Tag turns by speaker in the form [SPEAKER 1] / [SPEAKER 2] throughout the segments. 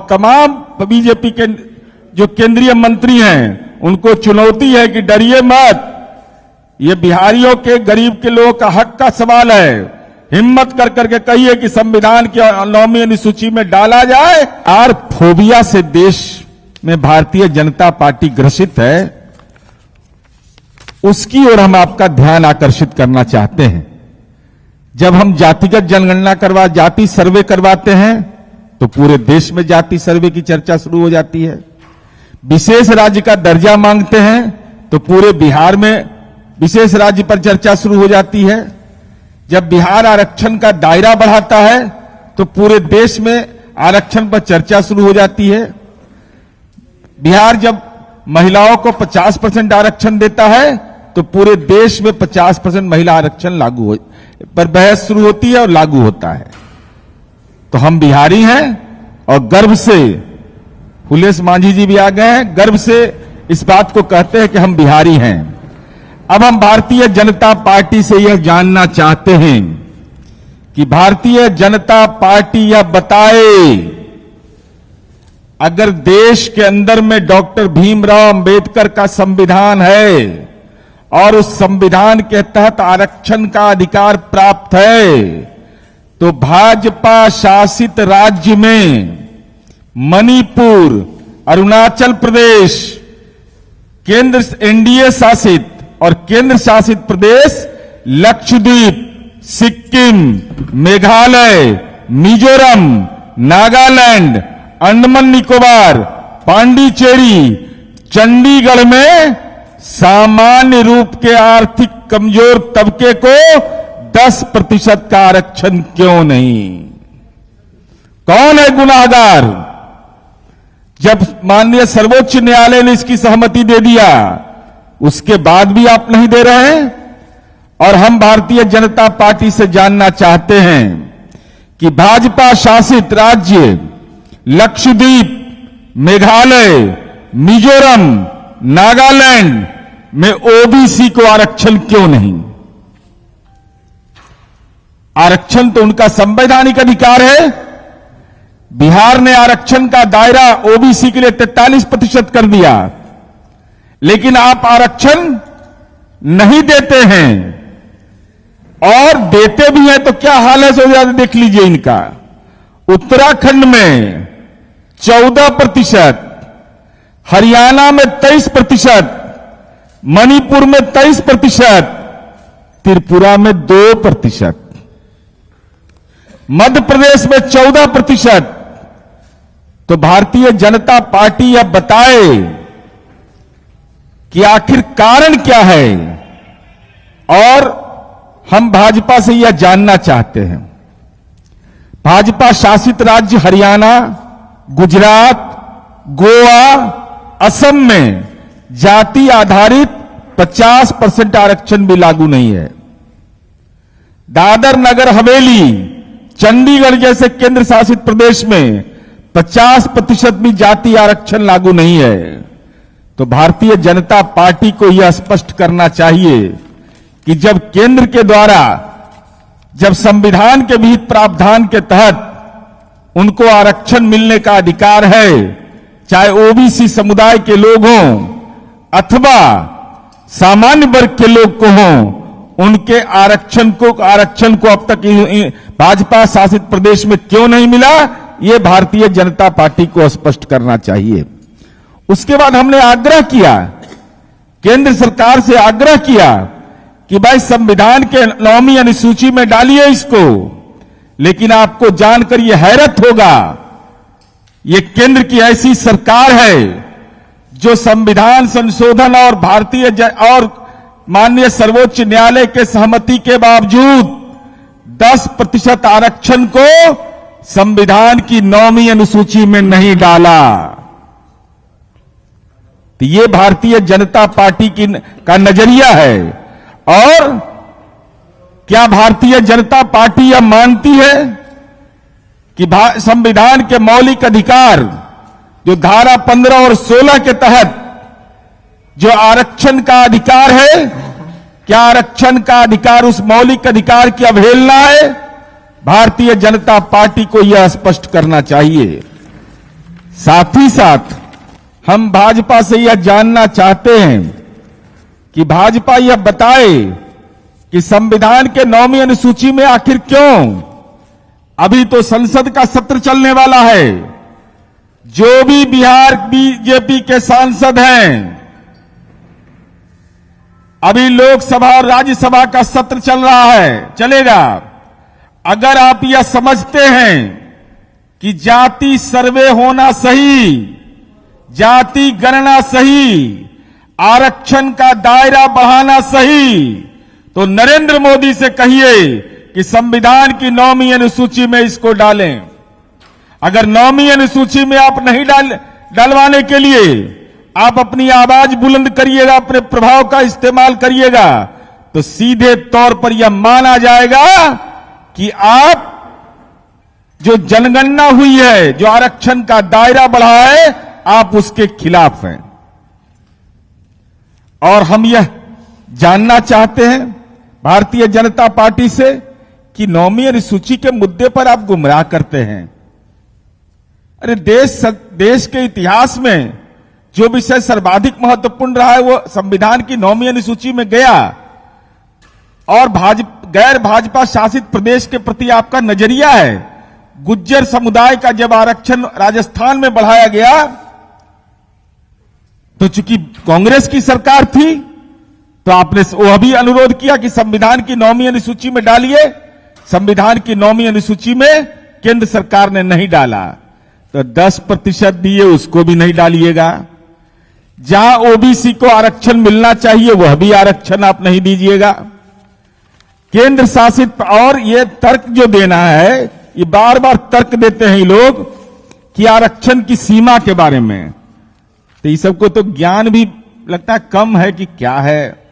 [SPEAKER 1] तमाम बीजेपी के जो केंद्रीय मंत्री हैं उनको चुनौती है कि डरिए मत, ये बिहारियों के गरीब के लोगों का हक का सवाल है। हिम्मत कर करके कहिए कि संविधान की 9वीं अनुसूची में डाला जाए। आर फोबिया से देश में भारतीय जनता पार्टी ग्रसित है, उसकी ओर हम आपका ध्यान आकर्षित करना चाहते हैं। जब हम जातिगत जनगणना जाति सर्वे करवाते हैं तो पूरे देश में जाति सर्वे की चर्चा शुरू हो जाती है। विशेष राज्य का दर्जा मांगते हैं तो पूरे बिहार में विशेष राज्य पर चर्चा शुरू हो जाती है। जब बिहार आरक्षण का दायरा बढ़ाता है तो पूरे देश में आरक्षण पर चर्चा शुरू हो जाती है। बिहार जब महिलाओं को 50% आरक्षण देता है तो पूरे देश में 50% महिला आरक्षण लागू पर बहस शुरू होती है और लागू होता है। तो हम बिहारी हैं और गर्व से, फुलेश मांझी जी भी आ गए हैं, गर्व से इस बात को कहते हैं कि हम बिहारी हैं। अब हम भारतीय जनता पार्टी से यह जानना चाहते हैं कि भारतीय जनता पार्टी यह बताए, अगर देश के अंदर में डॉक्टर भीमराव अंबेडकर का संविधान है और उस संविधान के तहत आरक्षण का अधिकार प्राप्त है, तो भाजपा शासित राज्य में मणिपुर, अरुणाचल प्रदेश, केंद्र एनडीए शासित और केंद्र शासित प्रदेश लक्षद्वीप, सिक्किम, मेघालय, मिजोरम, नागालैंड, अंडमान निकोबार, पांडिचेरी, चंडीगढ़ में सामान्य रूप के आर्थिक कमजोर तबके को 10% का आरक्षण क्यों नहीं? कौन है गुनाहगार? जब माननीय सर्वोच्च न्यायालय ने इसकी सहमति दे दिया, उसके बाद भी आप नहीं दे रहे हैं। और हम भारतीय जनता पार्टी से जानना चाहते हैं कि भाजपा शासित राज्य लक्षद्वीप, मेघालय, मिजोरम, नागालैंड में ओबीसी को आरक्षण क्यों नहीं? आरक्षण तो उनका संवैधानिक अधिकार है। बिहार ने आरक्षण का दायरा ओबीसी के लिए 43% कर दिया, लेकिन आप आरक्षण नहीं देते हैं। और देते भी हैं तो क्या हाल है, सो ज्यादा देख लीजिए इनका। उत्तराखंड में 14%, हरियाणा में 23%, मणिपुर में 23%, त्रिपुरा में 2%, मध्य प्रदेश में 14%। तो भारतीय जनता पार्टी यह बताए कि आखिर कारण क्या है। और हम भाजपा से यह जानना चाहते हैं, भाजपा शासित राज्य हरियाणा, गुजरात, गोवा, असम में जाति आधारित 50% आरक्षण भी लागू नहीं है। दादर नगर हवेली, चंडीगढ़ जैसे केंद्र शासित प्रदेश में 50% भी जाति आरक्षण लागू नहीं है। तो भारतीय जनता पार्टी को यह स्पष्ट करना चाहिए कि जब केंद्र के द्वारा, जब संविधान के विहित प्रावधान के तहत उनको आरक्षण मिलने का अधिकार है, चाहे ओबीसी समुदाय के लोग हों अथवा सामान्य वर्ग के लोग को हों, उनके आरक्षण को अब तक भाजपा शासित प्रदेश में क्यों नहीं मिला, यह भारतीय जनता पार्टी को स्पष्ट करना चाहिए। उसके बाद हमने आग्रह किया, केंद्र सरकार से आग्रह किया कि भाई संविधान के 9वीं अनुसूची में डालिए इसको। लेकिन आपको जानकर यह हैरत होगा, यह केंद्र की ऐसी सरकार है जो संविधान संशोधन और और माननीय सर्वोच्च न्यायालय के सहमति के बावजूद 10% आरक्षण को संविधान की 9वीं अनुसूची में नहीं डाला। तो ये भारतीय जनता पार्टी का नजरिया है। और क्या भारतीय जनता पार्टी यह मानती है कि संविधान के मौलिक अधिकार जो धारा 15 और 16 के तहत जो आरक्षण का अधिकार है, क्या आरक्षण का अधिकार उस मौलिक अधिकार की अवहेलना है? भारतीय जनता पार्टी को यह स्पष्ट करना चाहिए। साथ ही साथ हम भाजपा से यह जानना चाहते हैं कि भाजपा यह बताए कि संविधान के 9वीं अनुसूची में आखिर क्यों, अभी तो संसद का सत्र चलने वाला है, जो भी बिहार बीजेपी के सांसद हैं, अभी लोकसभा और राज्यसभा का सत्र चल रहा है, चलेगा। अगर आप यह समझते हैं कि जाति सर्वे होना सही, जाति गणना सही, आरक्षण का दायरा बढ़ाना सही, तो नरेंद्र मोदी से कहिए कि संविधान की 9वीं अनुसूची में इसको डालें। अगर 9वीं अनुसूची में आप नहीं डालवाने के लिए आप अपनी आवाज बुलंद करिएगा, अपने प्रभाव का इस्तेमाल करिएगा, तो सीधे तौर पर यह माना जाएगा कि आप जो जनगणना हुई है, जो आरक्षण का दायरा बढ़ा है, आप उसके खिलाफ हैं। और हम यह जानना चाहते हैं भारतीय जनता पार्टी से कि 9वीं अनुसूची के मुद्दे पर आप गुमराह करते हैं। अरे देश के इतिहास में जो विषय सर्वाधिक महत्वपूर्ण रहा है वो संविधान की 9वीं अनुसूची में गया, और गैर भाजपा शासित प्रदेश के प्रति आपका नजरिया है। गुज्जर समुदाय का जब आरक्षण राजस्थान में बढ़ाया गया तो चूंकि कांग्रेस की सरकार थी तो आपने वह भी अनुरोध किया कि संविधान की 9वीं अनुसूची में डालिए। संविधान की 9वीं अनुसूची में केंद्र सरकार ने नहीं डाला, तो 10% दिए उसको भी नहीं डालिएगा। जहां ओबीसी को आरक्षण मिलना चाहिए वह भी आरक्षण आप नहीं दीजिएगा। केंद्र शासित, और ये तर्क जो देना है, ये बार बार तर्क देते हैं ये लोग कि आरक्षण की सीमा के बारे में, तो ये सबको तो ज्ञान भी लगता है कम है कि क्या है।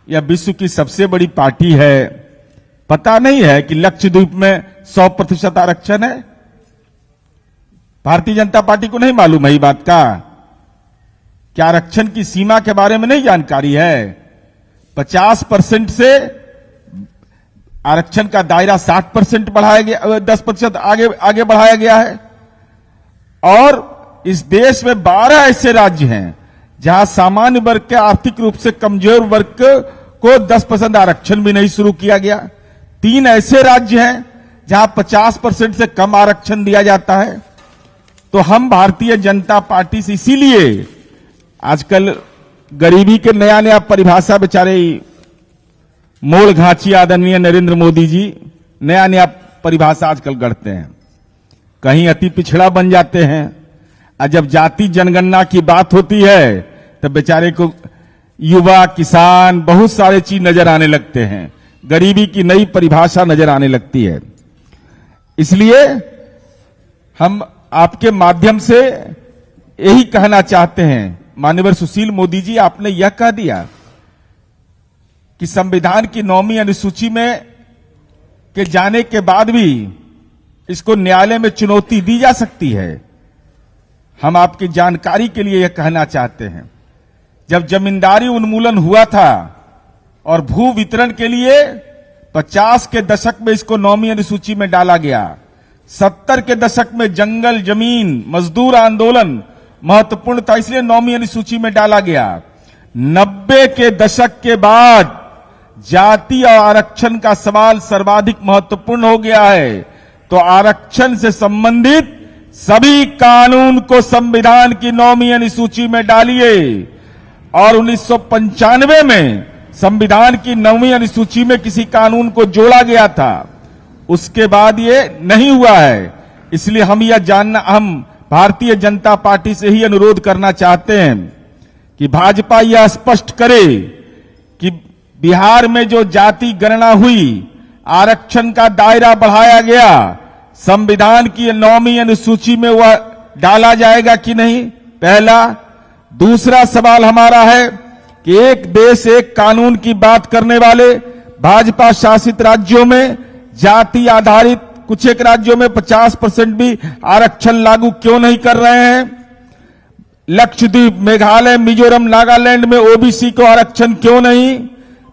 [SPEAKER 1] यह विश्व की सबसे बड़ी पार्टी है, पता नहीं है कि लक्षद्वीप में 100% आरक्षण है। भारतीय जनता पार्टी को नहीं मालूम है ये बात का, क्या आरक्षण की सीमा के बारे में नहीं जानकारी है। 50% से आरक्षण का दायरा 60% बढ़ाया गया, 10% आगे बढ़ाया गया है। और इस देश में 12 ऐसे राज्य हैं जहां सामान्य वर्ग के आर्थिक रूप से कमजोर वर्ग को 10% आरक्षण भी नहीं शुरू किया गया। 3 ऐसे राज्य हैं जहां 50% से कम आरक्षण दिया जाता है। तो हम भारतीय जनता पार्टी से इसीलिए आजकल गरीबी के नया नया परिभाषा बेचारे मोड़ घाची आदरणीय नरेंद्र मोदी जी नया नया परिभाषा आजकल गढ़ते हैं, कहीं अति पिछड़ा बन जाते हैं, और जब जाति जनगणना की बात होती है तब बेचारे को युवा, किसान, बहुत सारे चीज नजर आने लगते हैं, गरीबी की नई परिभाषा नजर आने लगती है। इसलिए हम आपके माध्यम से यही कहना चाहते हैं, माननीय सुशील मोदी जी, आपने यह कह दिया कि संविधान की 9वीं अनुसूची में के जाने के बाद भी इसको न्यायालय में चुनौती दी जा सकती है। हम आपकी जानकारी के लिए यह कहना चाहते हैं, जब जमींदारी उन्मूलन हुआ था और भू वितरण के लिए 50 के दशक में इसको 9वीं अनुसूची में डाला गया, 70 के दशक में जंगल, जमीन, मजदूर आंदोलन महत्वपूर्ण था, इसलिए 9वीं अनुसूची में डाला गया। 90 के दशक के बाद जाति और आरक्षण का सवाल सर्वाधिक महत्वपूर्ण हो गया है, तो आरक्षण से संबंधित सभी कानून को संविधान की 9वीं अनुसूची में डालिए। और 1995 में संविधान की 9वीं अनुसूची में किसी कानून को जोड़ा गया था, उसके बाद ये नहीं हुआ है। इसलिए हम भारतीय जनता पार्टी से ही अनुरोध करना चाहते हैं कि भाजपा यह स्पष्ट करे कि बिहार में जो जाति गणना हुई, आरक्षण का दायरा बढ़ाया गया, संविधान की 9वीं अनुसूची में वह डाला जाएगा कि नहीं, पहला। दूसरा सवाल हमारा है कि एक देश एक कानून की बात करने वाले भाजपा शासित राज्यों में जाति आधारित कुछ एक राज्यों में 50% भी आरक्षण लागू क्यों नहीं कर रहे हैं। लक्षद्वीप, मेघालय, मिजोरम, नागालैंड में ओबीसी को आरक्षण क्यों नहीं।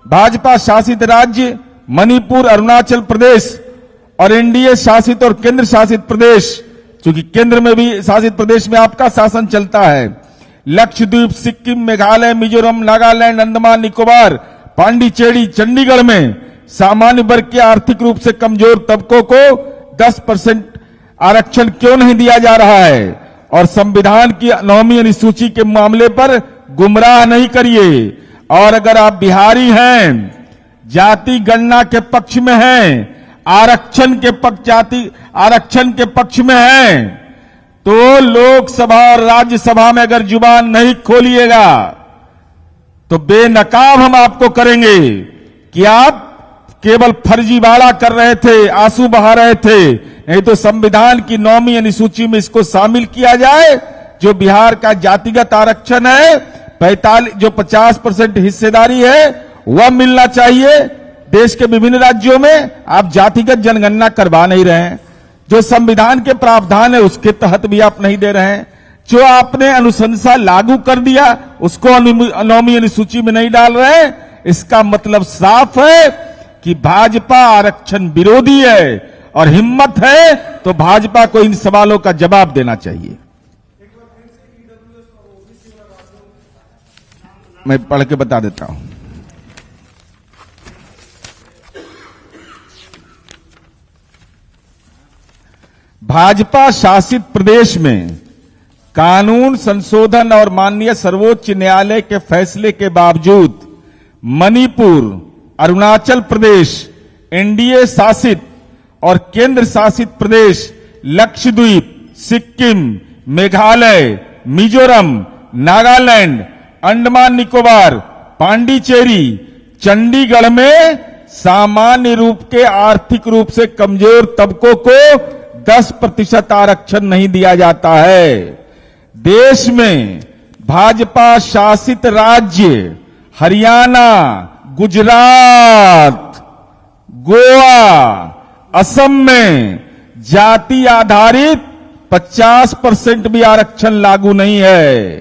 [SPEAKER 1] भाजपा शासित राज्य मणिपुर, अरुणाचल प्रदेश और एनडीए शासित और केंद्र शासित प्रदेश क्योंकि केंद्र में भी शासित प्रदेश में आपका शासन चलता है। लक्षद्वीप, सिक्किम, मेघालय, मिजोरम, नागालैंड, अंडमान निकोबार, पांडिचेरी, चंडीगढ़ में सामान्य वर्ग के आर्थिक रूप से कमजोर तबकों को 10% आरक्षण क्यों नहीं दिया जा रहा है? और संविधान की 9वीं अनुसूची के मामले पर गुमराह नहीं करिए। और अगर आप बिहारी हैं, जाति गणना के पक्ष में हैं, आरक्षण के पक्ष में हैं, तो लोकसभा और राज्यसभा में अगर जुबान नहीं खोलिएगा तो बेनकाब हम आपको करेंगे कि आप केवल फर्जीवाड़ा कर रहे थे, आंसू बहा रहे थे। नहीं तो संविधान की 9वीं अनुसूची में इसको शामिल किया जाए। जो बिहार का जातिगत आरक्षण है, 50% हिस्सेदारी है, वह मिलना चाहिए। देश के विभिन्न राज्यों में आप जातिगत जनगणना करवा नहीं रहे हैं। जो संविधान के प्रावधान है उसके तहत भी आप नहीं दे रहे हैं। जो आपने अनुशंसा लागू कर दिया उसको 9वीं अनुसूची में नहीं डाल रहे हैं। इसका मतलब साफ है कि भाजपा आरक्षण विरोधी है, और हिम्मत है तो भाजपा को इन सवालों का जवाब देना चाहिए। मैं पढ़ के बता देता हूं। भाजपा शासित प्रदेश में कानून संशोधन और माननीय सर्वोच्च न्यायालय के फैसले के बावजूद मणिपुर, अरुणाचल प्रदेश, एनडीए शासित और केंद्र शासित प्रदेश लक्षद्वीप, सिक्किम, मेघालय, मिजोरम, नागालैंड, अंडमान निकोबार, पांडिचेरी, चंडीगढ़ में सामान्य रूप के आर्थिक रूप से कमजोर तबकों को 10% आरक्षण नहीं दिया जाता है। देश में भाजपा शासित राज्य हरियाणा, गुजरात, गोवा, असम में जाति आधारित 50% भी आरक्षण लागू नहीं है।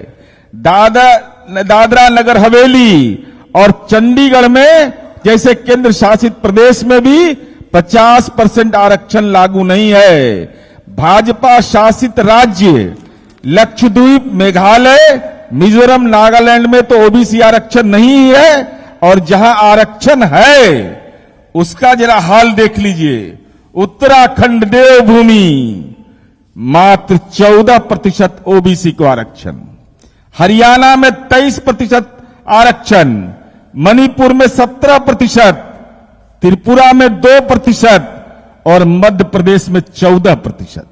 [SPEAKER 1] दादरा नगर हवेली और चंडीगढ़ में जैसे केंद्र शासित प्रदेश में भी 50% आरक्षण लागू नहीं है। भाजपा शासित राज्य लक्षद्वीप, मेघालय, मिजोरम, नागालैंड में तो ओबीसी आरक्षण नहीं है, और जहां आरक्षण है उसका जरा हाल देख लीजिए। उत्तराखंड देवभूमि मात्र 14% ओबीसी को आरक्षण, हरियाणा में 23% आरक्षण, मणिपुर में 17%, त्रिपुरा में 2% और मध्य प्रदेश में 14%।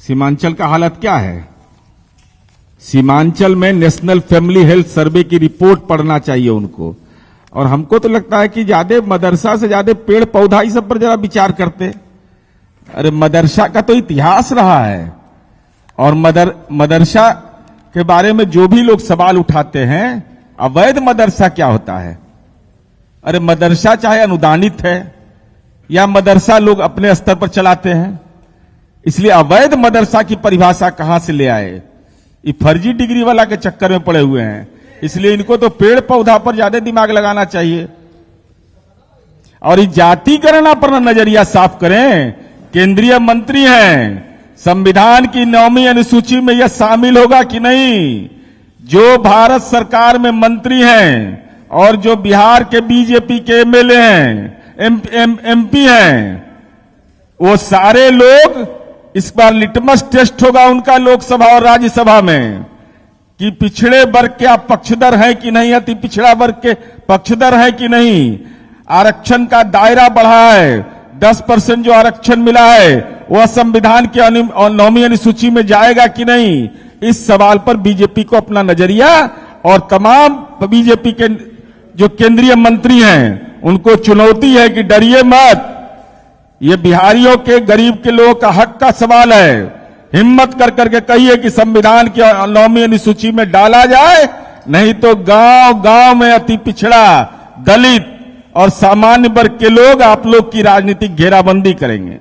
[SPEAKER 1] सीमांचल का हालत क्या है? सीमांचल में नेशनल फैमिली हेल्थ सर्वे की रिपोर्ट पढ़ना चाहिए उनको। और हमको तो लगता है कि ज्यादा मदरसा से ज्यादा पेड़ पौधा ही सब पर जरा विचार करते। अरे मदरसा का तो इतिहास रहा है, और मदरसा के बारे में जो भी लोग सवाल उठाते हैं, अवैध मदरसा क्या होता है? अरे मदरसा चाहे अनुदानित है या मदरसा लोग अपने स्तर पर चलाते हैं, इसलिए अवैध मदरसा की परिभाषा कहां से ले आए? ये फर्जी डिग्री वाला के चक्कर में पड़े हुए हैं। इसलिए इनको तो पेड़ पौधा पर ज्यादा दिमाग लगाना चाहिए, और इस जातिगणना पर नजरिया साफ करें। केंद्रीय मंत्री हैं, संविधान की 9वीं अनुसूची में यह शामिल होगा कि नहीं? जो भारत सरकार में मंत्री हैं और जो बिहार के बीजेपी के एमएलए हैं, एमपी हैं, वो सारे लोग, इस बार लिटमस टेस्ट होगा उनका लोकसभा और राज्यसभा में कि पिछड़े वर्ग के आप पक्षधर हैं कि नहीं, अति पिछड़ा वर्ग के पक्षधर हैं कि नहीं। आरक्षण का दायरा बढ़ा है, 10% जो आरक्षण मिला है वह संविधान के 9वीं अनुसूची में जाएगा कि नहीं। इस सवाल पर बीजेपी को अपना नजरिया, और तमाम बीजेपी के जो केंद्रीय मंत्री हैं उनको चुनौती है कि डरिए मत, ये बिहारियों के, गरीब के लोगों का हक का सवाल है। हिम्मत कर करके कहिए कि संविधान की 9वीं अनुसूची में डाला जाए, नहीं तो गांव गांव में अति पिछड़ा, दलित और सामान्य वर्ग के लोग आप लोग की राजनीतिक घेराबंदी करेंगे।